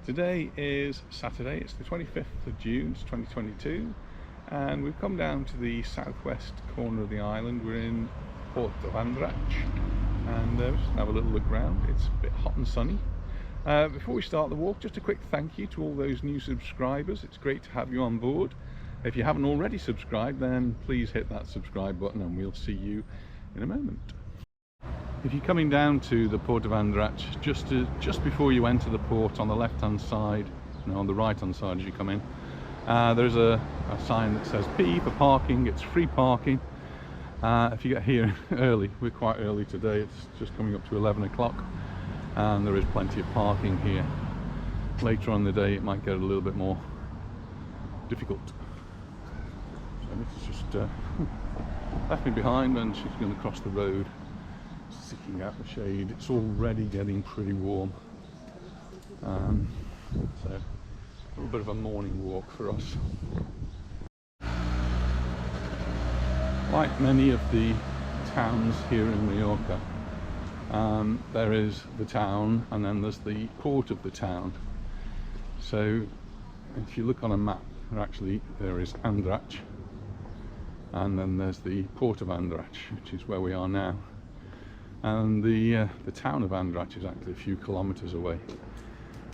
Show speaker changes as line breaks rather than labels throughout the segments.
Today is Saturday, it's the 25th of June, it's 2022, and we've come down to the southwest corner of the island. We're in Port of Andratx, and just have a little look around. It's a bit hot and sunny. Before we start the walk, just a quick thank you to all those new subscribers. It's great to have you on board. If you haven't already subscribed, then please hit that subscribe button and we'll see you in a moment. If you're coming down to the Port of Andratx, just before you enter the port, on the left hand side, no, on the right hand side as you come in, there's a sign that says P for parking. It's free parking. If you get here early, we're quite early today, it's just coming up to 11 o'clock, and there is plenty of parking here. Later on in the day it might get a little bit more difficult. So this is just left me behind, and she's going to cross the road, seeking out the shade. It's already getting pretty warm, so a little bit of a morning walk for us. Like many of the towns here in Mallorca, there is the town and then there's the port of the town. So if you look on a map, there is Andratx, and then there's the port of Andratx, which is where we are now. And the town of Andratx is actually a few kilometers away.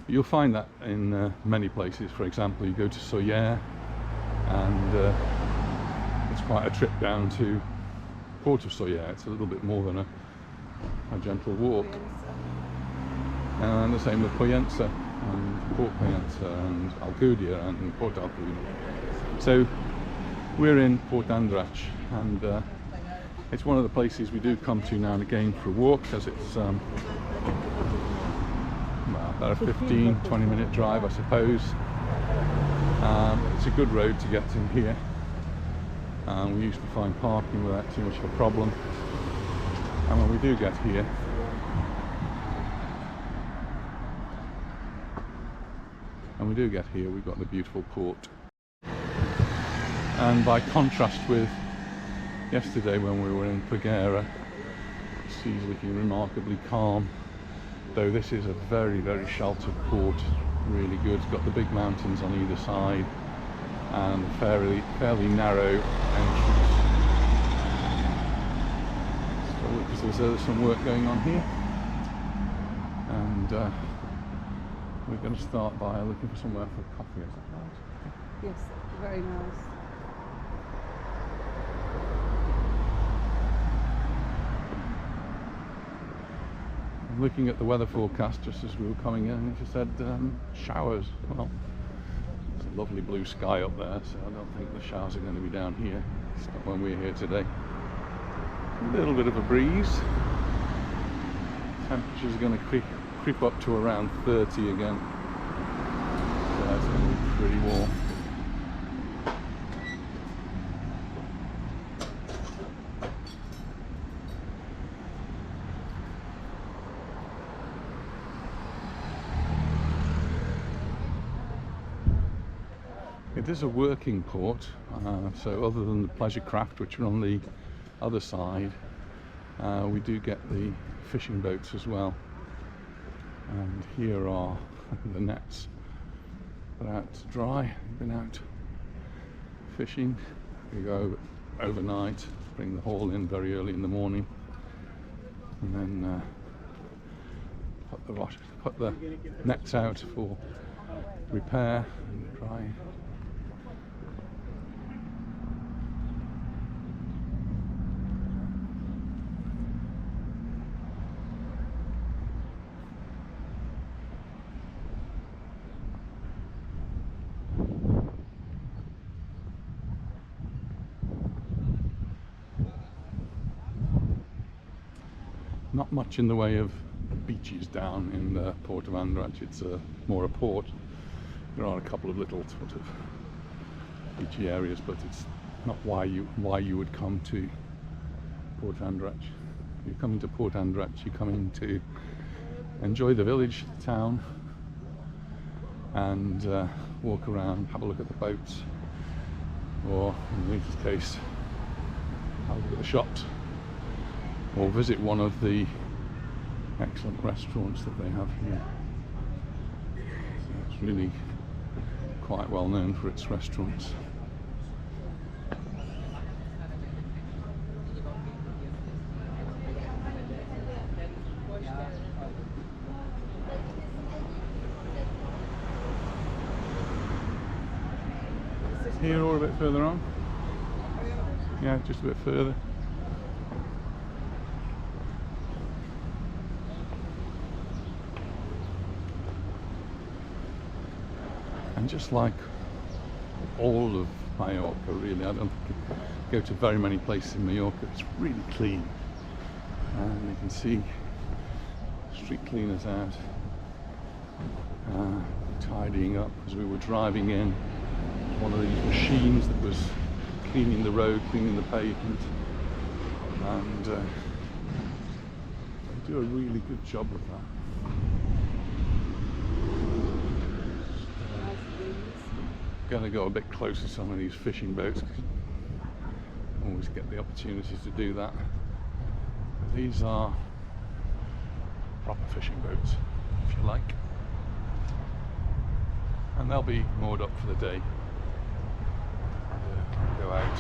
You'll find that in many places. For example, you go to Soller, and it's quite a trip down to Port of Soller. It's a little bit more than a gentle walk. And the same with Poyensa, and Port Poyensa, and Alcudia, and Port Alcudia. So we're in Port Andratx, and it's one of the places we do come to now and again for a walk, because it's well, about a 15-20 minute drive, I suppose. It's a good road to get in here. We usually find parking without too much of a problem. And when we do get here, we've got the beautiful port. And by contrast with yesterday when we were in Majorca, the sea's looking remarkably calm, though this is a very, very sheltered port, really good. It's got the big mountains on either side and a fairly narrow entrance. So it looks as though there's some work going on here, and we're going to start by looking for somewhere for coffee. Is that right?
Yes, very nice.
Looking at the weather forecast just as we were coming in, it just said showers. Well, it's a lovely blue sky up there, so I don't think the showers are going to be down here. It's not when we're here today. A little bit of a breeze. Temperature's going to creep up to around 30 again, so that's going to be pretty warm. It is a working port, so other than the pleasure craft, which are on the other side, we do get the fishing boats as well. And here are the nets. They're out to dry. We've been out fishing. We go overnight, bring the haul in very early in the morning, and then put the nets out for repair and dry. Not much in the way of beaches down in the Port of Andratx. It's more a port. There are a couple of little sort of beachy areas, but it's not why you would come to Port Andratx. If you're coming to Port Andratx, you're coming to enjoy the village, the town, and walk around, have a look at the boats, or in Lisa's case, have a look at the shops, or visit one of the excellent restaurants that they have here. So really quite well known for its restaurants. Here or a bit further on? Yeah, just a bit further. And just like all of Mallorca, really, I don't think you go to very many places in Mallorca. It's really clean, and you can see street cleaners out tidying up as we were driving in. One of these machines that was cleaning the road, cleaning the pavement, and they do a really good job of that. Going to go a bit closer to some of these fishing boats. Always get the opportunities to do that. But these are proper fishing boats, if you like, and they'll be moored up for the day. Go out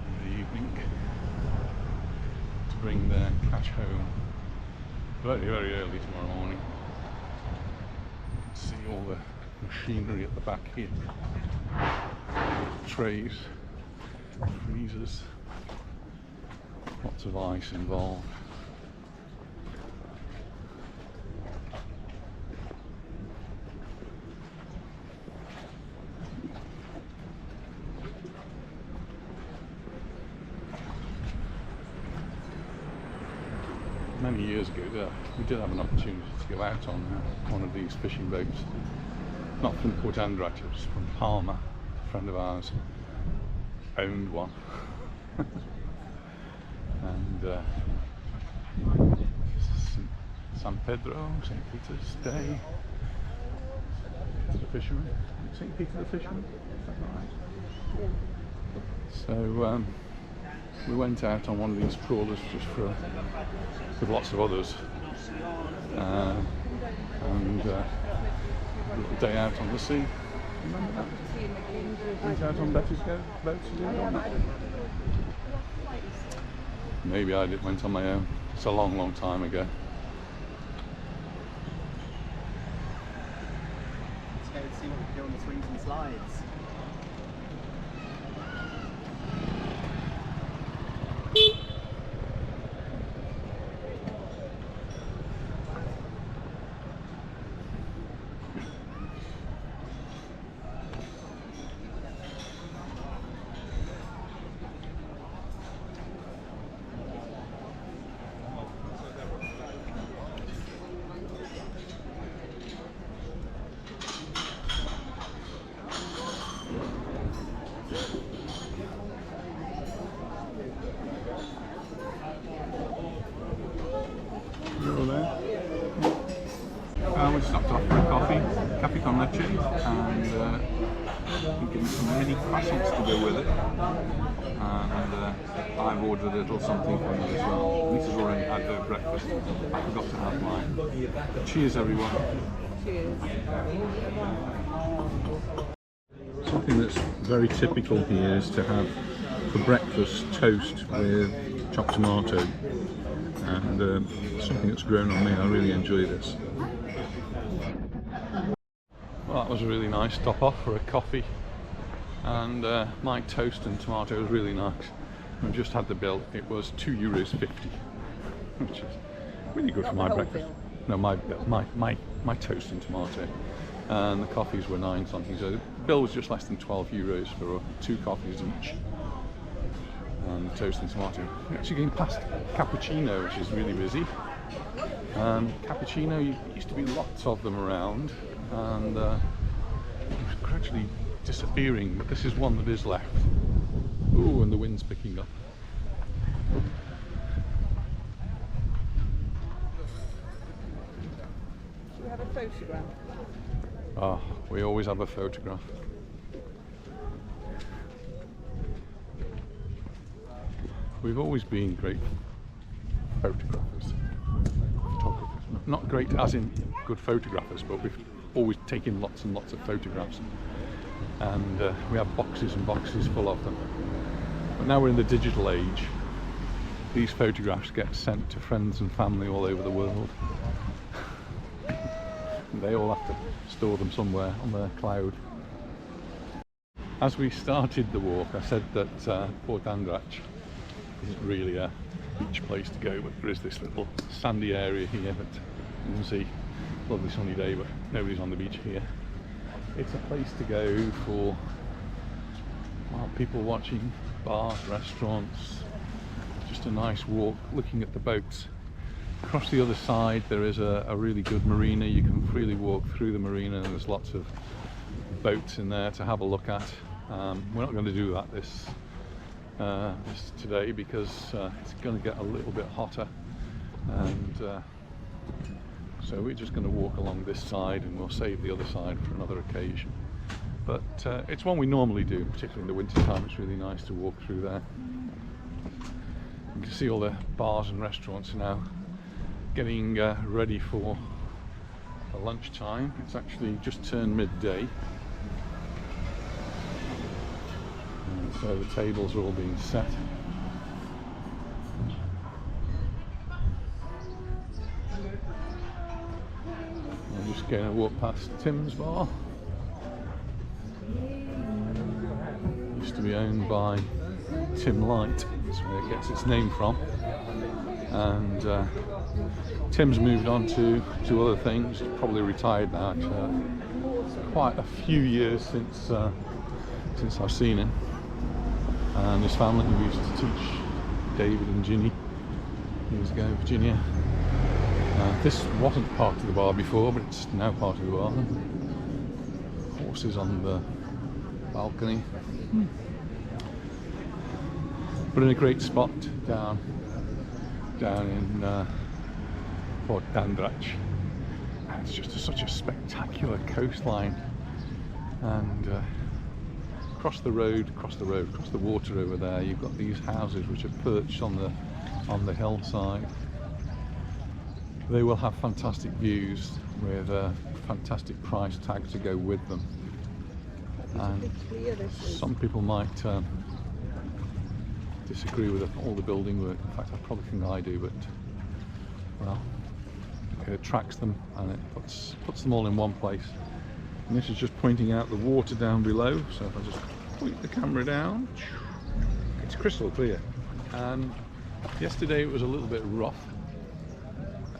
in the evening to bring their catch home very, very early tomorrow morning. You can see all the machinery at the back here, trays, freezers, lots of ice involved. Many years ago, we did have an opportunity to go out on one of these fishing boats. Not from dAndratx, it was from Palma. A friend of ours owned one. And San Pedro, St. Peter's Day, the fisherman. St. Peter the fisherman, is that right? Yeah. So we went out on one of these trawlers just with lots of others, and a little day out on the sea. Remember that? Went out on Betty's boats. Maybe I went on my own. It's a long, long time ago.
Let's go and see what we can do on the swings and slides.
We stopped off for a coffee con leche, and we given some mini croissants to go with it, and I've ordered a little something for me as well. Lisa's already had her breakfast. I forgot to have mine. Cheers, everyone.
Cheers.
Something that's very typical here is to have for breakfast toast with chopped tomato, and something that's grown on me. I really enjoy this. Well, that was a really nice stop off for a coffee, and my toast and tomato was really nice. I've just had the bill. It was €2.50, which is really good for my breakfast. No, my toast and tomato, and the coffees were 9 something. So the bill was just less than €12 for 2 coffees each, and the toast and tomato. We're actually getting past cappuccino, which is really busy. Cappuccino, used to be lots of them around, and it's gradually disappearing, but this is one that is left. Ooh, and the wind's picking up.
Do we have a photograph?
Ah, we always have a photograph. We've always been great photographers. Not great as in good photographers, but we've always taking lots and lots of photographs, and we have boxes and boxes full of them. But now we're in the digital age. These photographs get sent to friends and family all over the world. And they all have to store them somewhere on their cloud. As we started the walk, I said that dAndratx isn't really a beach place to go, but there is this little sandy area here that you can see. Lovely sunny day, but nobody's on the beach here. It's a place to go for, well, people watching, bars, restaurants, just a nice walk looking at the boats. Across the other side there is a really good marina. You can freely walk through the marina, and there's lots of boats in there to have a look at. We're not going to do that this today because it's going to get a little bit hotter, and so we're just going to walk along this side, and we'll save the other side for another occasion. But it's one we normally do, particularly in the winter time. It's really nice to walk through there. You can see all the bars and restaurants are now getting ready for lunchtime. It's actually just turned midday, and so the tables are all being set. I'm just going to walk past Tim's bar. Used to be owned by Tim Light, that's where it gets its name from, and Tim's moved on to other things. He's probably retired now. It's quite a few years since I've seen him, and his family who used to teach David and Ginny years ago in Virginia. This wasn't part of the bar before, but it's now part of the bar. Horses on the balcony. But in a great spot down in dAndratx. It's just such a spectacular coastline, and across the water over there, you've got these houses which are perched on the hillside. They will have fantastic views with a fantastic price tag to go with them. And some people might disagree with all the building work. In fact, I probably think I do, but well, it attracts them and it puts them all in one place. And this is just pointing out the water down below. So if I just point the camera down, it's crystal clear. And yesterday it was a little bit rough,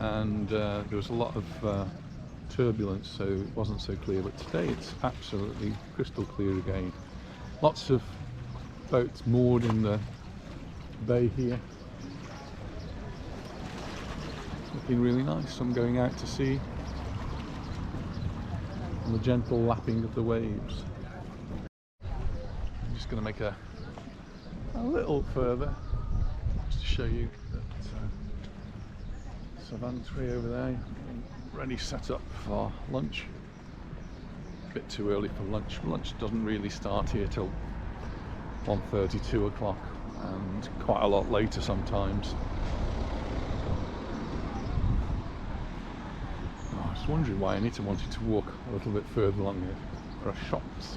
and there was a lot of turbulence, so it wasn't so clear, but today it's absolutely crystal clear again. Lots of boats moored in the bay here, looking really nice. Some going out to sea, and the gentle lapping of the waves. I'm just going to make a little further just to show you that Savantry over there ready set up for lunch. A bit too early for lunch. Lunch doesn't really start here till 1:30, 2 o'clock, and quite a lot later sometimes. I was wondering why Anita wanted to walk a little bit further along here. There are shops.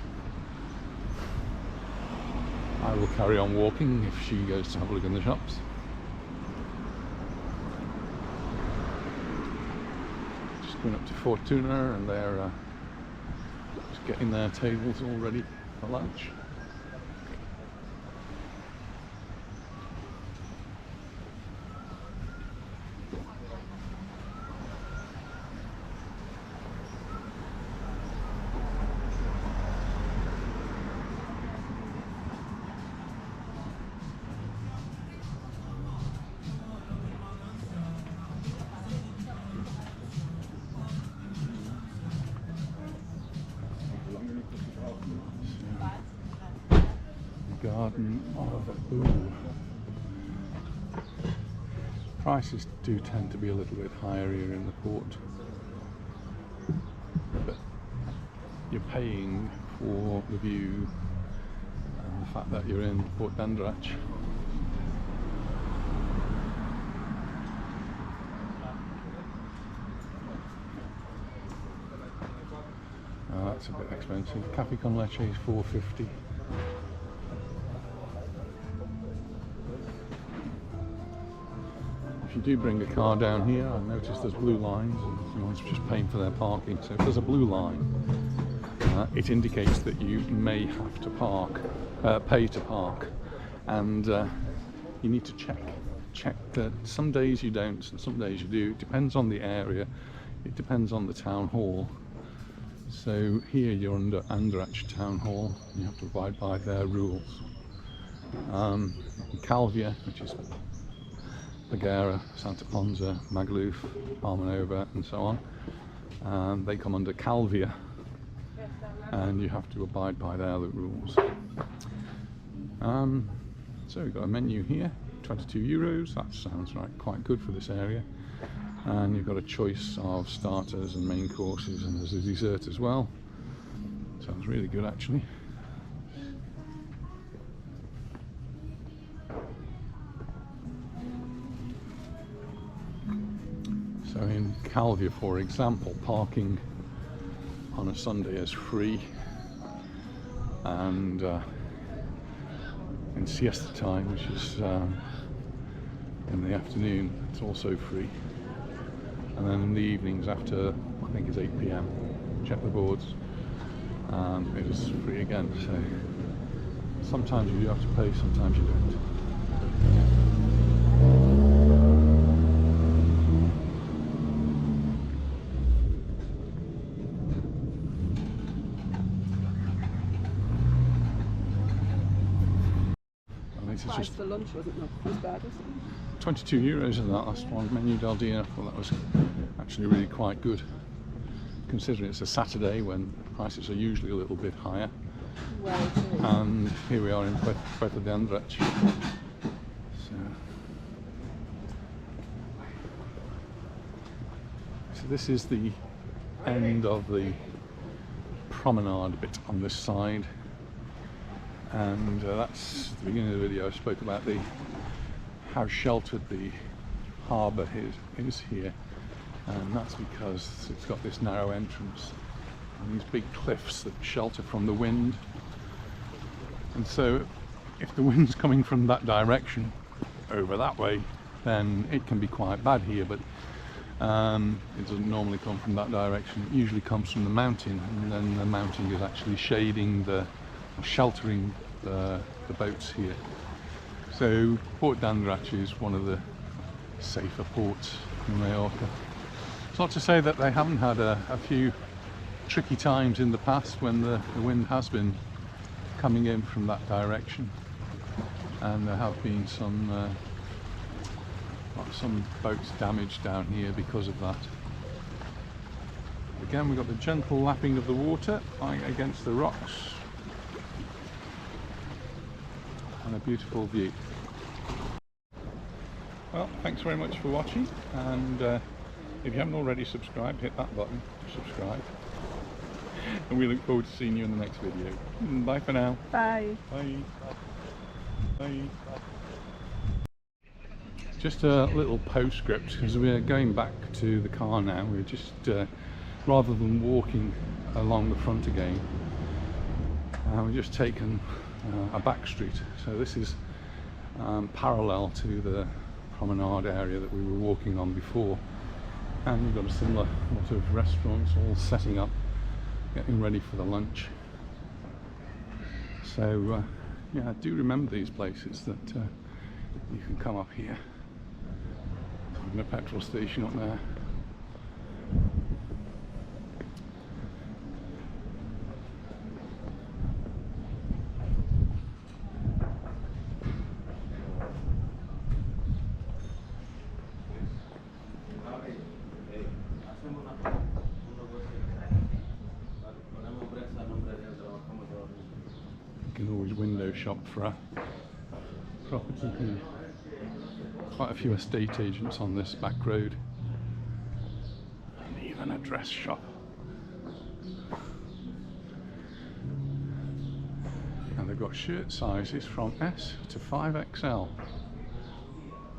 I will carry on walking if she goes to have a look in the shops. Just going up to Fortuna, and they're just getting their tables all ready for lunch. Garden of Ooh. Prices do tend to be a little bit higher here in the port, but you're paying for the view and the fact that you're in dAndratx. that's a bit expensive. Cafe con leche is $4.50. If you do bring a car down here, I noticed there's blue lines and someone's just paying for their parking. So if there's a blue line, it indicates that you may have to pay to park, and you need to check that some days you don't and some days you do. It depends on the area, it depends on the town hall. So here you're under dAndratx town hall, you have to abide by their rules. Calvia, which is Baleares, Santa Ponsa, Magaluf, Palmanova and so on, they come under Calvia, and you have to abide by their rules. So we've got a menu here, €22. That sounds quite good for this area. And you've got a choice of starters and main courses, and there's a dessert as well. Sounds really good actually. So in Calvia, for example, parking on a Sunday is free, and in siesta time, which is in the afternoon, it's also free. And then in the evenings after, I think it's 8 PM, check the boards, it is free again. So sometimes you do have to pay, sometimes you don't.
Price for lunch wasn't as bad, was it?
€22 in that last one, menu del dia. Well, that was actually really quite good, considering it's a Saturday when prices are usually a little bit higher.
Well, it is.
And here we are in Puerto dAndratx. So this is the end of the promenade bit on this side. And that's the beginning of the video. I spoke about how sheltered the harbour is here, and that's because it's got this narrow entrance and these big cliffs that shelter from the wind. And so if the wind's coming from that direction over that way, then it can be quite bad here, but it doesn't normally come from that direction. It usually comes from the mountain, and then the mountain is actually sheltering the boats here. So Port dAndratx is one of the safer ports in Mallorca. It's not to say that they haven't had a few tricky times in the past when the wind has been coming in from that direction, and there have been some boats damaged down here because of that. Again, we've got the gentle lapping of the water against the rocks, and a beautiful view. Well, thanks very much for watching, and if you haven't already subscribed, hit that button to subscribe, and we look forward to seeing you in the next video. Bye for now.
Bye.
Bye. Bye. Just a little postscript, because we're going back to the car now. We're just rather than walking along the front again, we've just taken a back street. So this is parallel to the promenade area that we were walking on before, and we've got a similar lot of restaurants all setting up, getting ready for the lunch. So yeah, do remember these places that you can come up here. There's a petrol station up there. You can always window shop for a property here. Quite a few estate agents on this back road, and even a dress shop. And they've got shirt sizes from S to 5XL.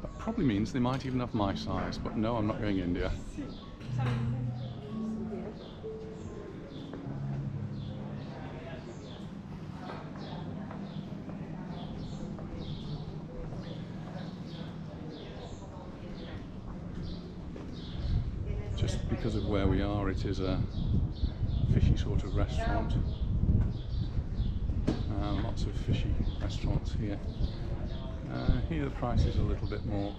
That probably means they might even have my size, but no, I'm not going India. because of where we are, it is a fishy sort of restaurant. Lots of fishy restaurants here. Here the price is a little bit more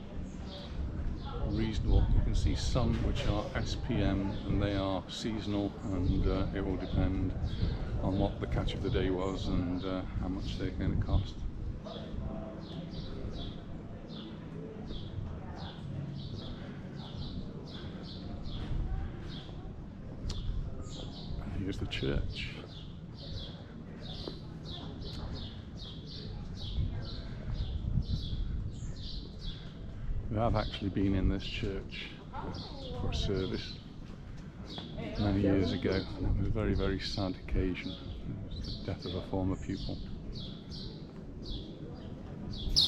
reasonable. You can see some which are SPM and they are seasonal, and it will depend on what the catch of the day was and how much they're going to cost. And here's the church. We have actually been in this church for a service many years ago, and it was a very, very sad occasion. It was the death of a former pupil.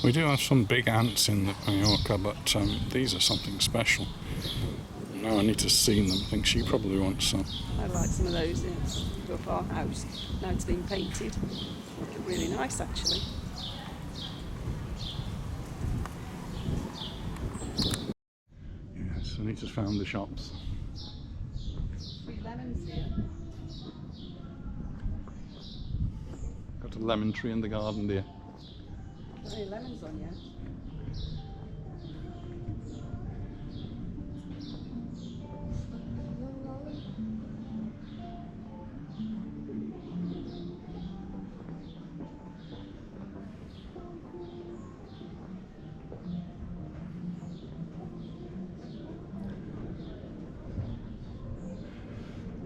We do have some big ants in Mallorca, but these are something special. Now Anita's seen them. I think she probably wants some.
I like some of those. It's above our house. Now it's been painted. Look really nice, actually.
Yes, Anita's found the shops.
3 lemons here.
Got a lemon tree in the garden, dear.
Got any lemons on yet?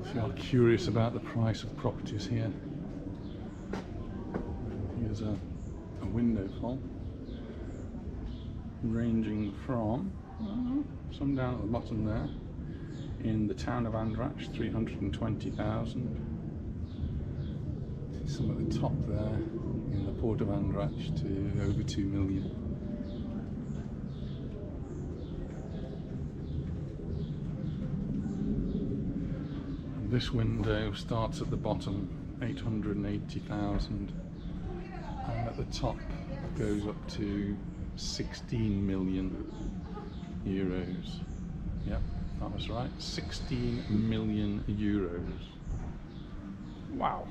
If you are curious about the price of properties here, here's a window full, ranging from some down at the bottom there in the town of Andratx, 320,000. Some at the top there in the port of Andratx to over 2 million. This window starts at the bottom, 880,000, and at the top goes up to 16 million euros. Yep, that was right, 16 million euros. Wow.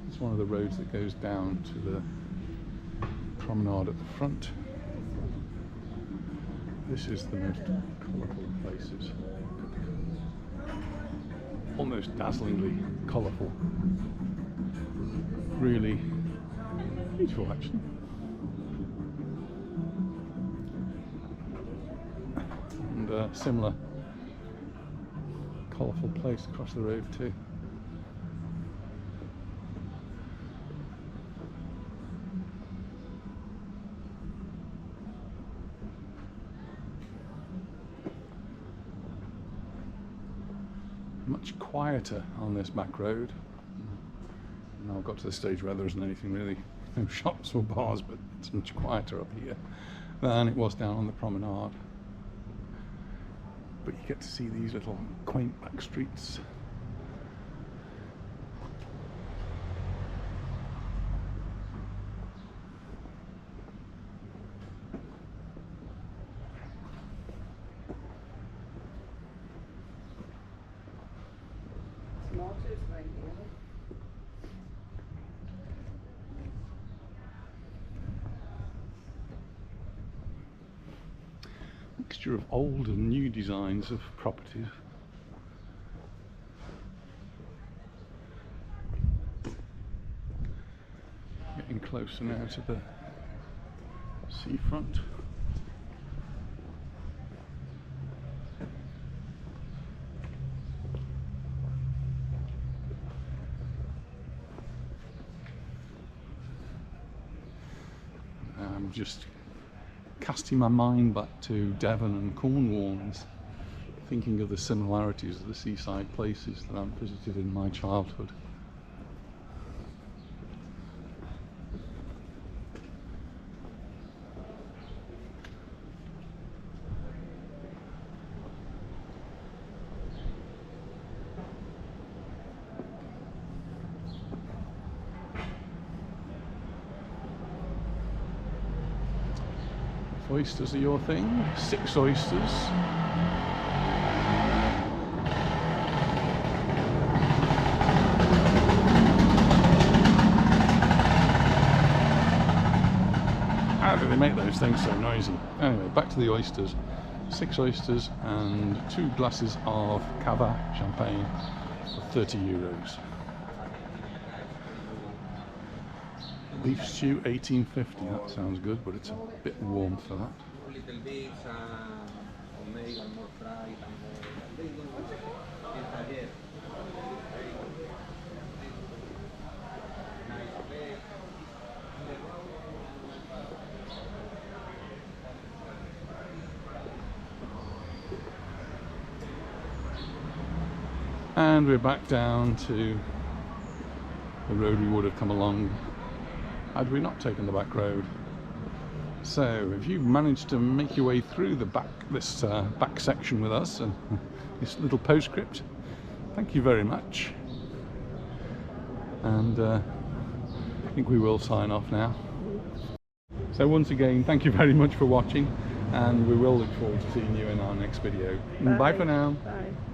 It's one of the roads that goes down to the promenade at the front. This is the most colourful of places. Almost dazzlingly colourful. Really beautiful, actually. And a similar colourful place across the road too. Much quieter on this back road. Now I've got to the stage where there isn't anything really, no shops or bars, but it's much quieter up here than it was down on the promenade. But you get to see these little quaint back streets. Mixture of old and new designs of properties. Getting closer now to the seafront. I'm just casting my mind back to Devon and Cornwall, thinking of the similarities of the seaside places that I've visited in my childhood. Oysters are your thing. 6 oysters. How do they make those things so noisy? Anyway, back to the oysters. 6 oysters and 2 glasses of cava champagne for 30 euros. Beef stew 18.50. That sounds good, but it's a bit warm for that.
Little bits, omega, more fried,
And we're back down to the road we would have come along had we not taken the back road. So if you've managed to make your way through the this back section with us and this little postscript, thank you very much. And I think we will sign off now. So once again, thank you very much for watching, and we will look forward to seeing you in our next video. Bye for now.
Bye.